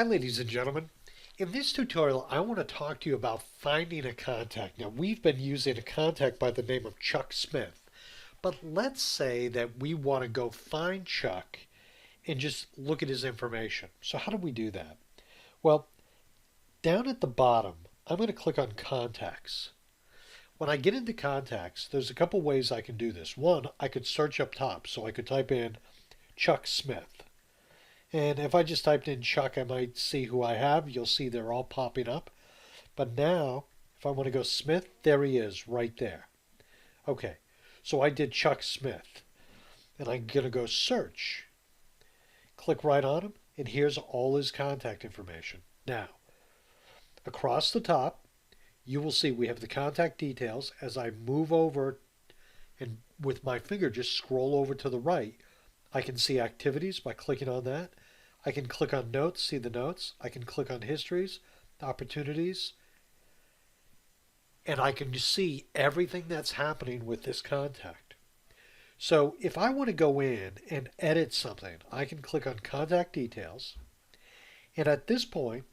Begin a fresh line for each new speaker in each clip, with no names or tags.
Hi ladies and gentlemen. In this tutorial I want to talk to you about finding a contact. Now we've been using a contact by the name of Chuck Smith, but let's say that we want to go find Chuck and just look at his information. So how do we do that? Well, down at the bottom I'm going to click on contacts. When I get into contacts, there's a couple ways I can do this. One, I could search up top, so I could type in Chuck Smith. And if I just typed in Chuck, I might see who I have. You'll see they're all popping up. But now, if I want to go Smith, there he is right there. Okay, so I did Chuck Smith. And I'm going to go search. Click right on him, and here's all his contact information. Now, across the top, you will see we have the contact details. As I move over and with my finger just scroll over to the right, I can see activities by clicking on that. I can click on notes, see the notes. I can click on histories, opportunities, and I can just see everything that's happening with this contact. So if I want to go in and edit something, I can click on contact details. And at this point,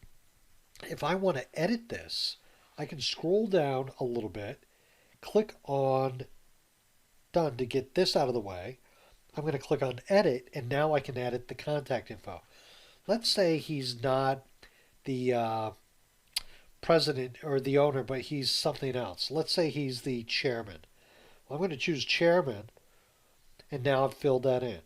if I want to edit this, I can scroll down a little bit, click on done to get this out of the way. I'm going to click on edit, and now I can edit the contact info. Let's say he's not the president or the owner, but he's something else. Let's say he's the chairman. Well, I'm going to choose chairman, and now I've filled that in.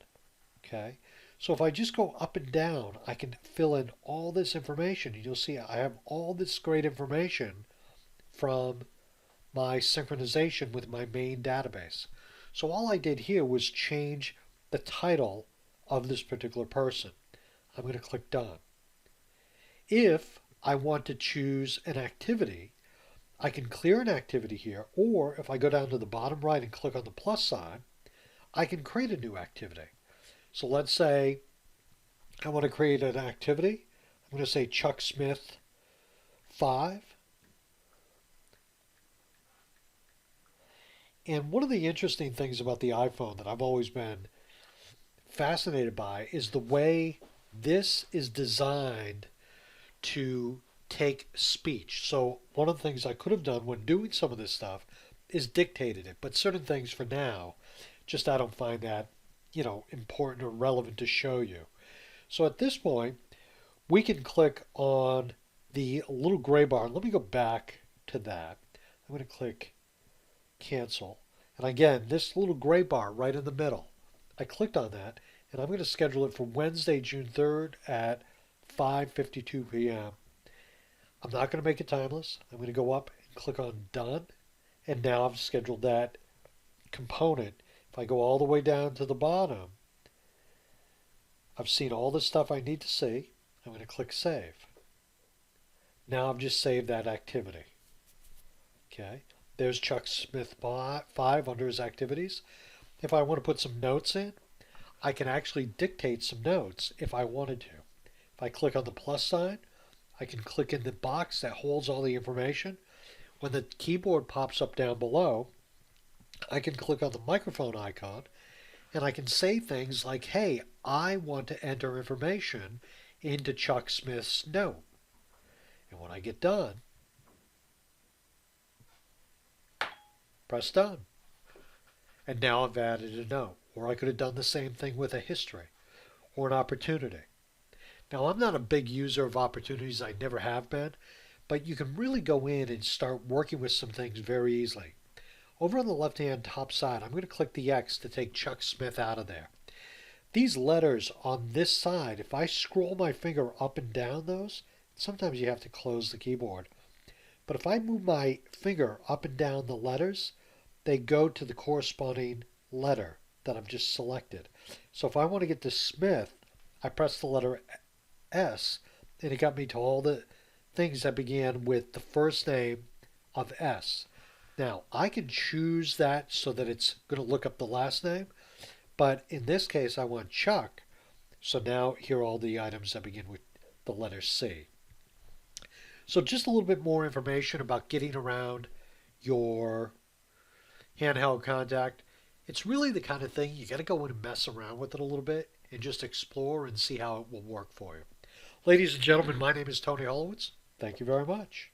Okay, so if I just go up and down, I can fill in all this information. You'll see I have all this great information from my synchronization with my main database. So all I did here was change the title of this particular person. I'm going to click Done. If I want to choose an activity, I can clear an activity here, or if I go down to the bottom right and click on the plus sign, I can create a new activity. So let's say I want to create an activity. I'm going to say Chuck Smith 5. And one of the interesting things about the iPhone that I've always been fascinated by is the way this is designed to take speech. So one of the things I could have done when doing some of this stuff is dictated it, but certain things for now, just I don't find that, important or relevant to show you. So at this point, we can click on the little gray bar. Let me go back to that. I'm going to click cancel. And again, this little gray bar right in the middle, I clicked on that, and I'm going to schedule it for Wednesday, June 3rd at 5:52 p.m. I'm not going to make it timeless. I'm going to go up and click on Done, and now I've scheduled that component. If I go all the way down to the bottom, I've seen all the stuff I need to see. I'm going to click Save. Now I've just saved that activity. Okay. There's Chuck Smith 5 under his activities. If I want to put some notes in, I can actually dictate some notes if I wanted to. If I click on the plus sign, I can click in the box that holds all the information. When the keyboard pops up down below, I can click on the microphone icon, and I can say things like, hey, I want to enter information into Chuck Smith's note. And when I get done, press Done. And now I've added a note. Or I could have done the same thing with a history or an opportunity. Now, I'm not a big user of opportunities. I never have been. But you can really go in and start working with some things very easily. Over on the left-hand top side, I'm going to click the X to take Chuck Smith out of there. These letters on this side, if I scroll my finger up and down those, sometimes you have to close the keyboard. But if I move my finger up and down the letters, they go to the corresponding letter that I've just selected. So if I want to get to Smith, I press the letter S, and it got me to all the things that began with the first name of S. Now, I can choose that so that it's going to look up the last name, but in this case, I want Chuck. So now here are all the items that begin with the letter C. So just a little bit more information about getting around your handheld contact. It's really the kind of thing you got to go in and mess around with it a little bit and just explore and see how it will work for you. Ladies and gentlemen, my name is Tony Holowitz. Thank you very much.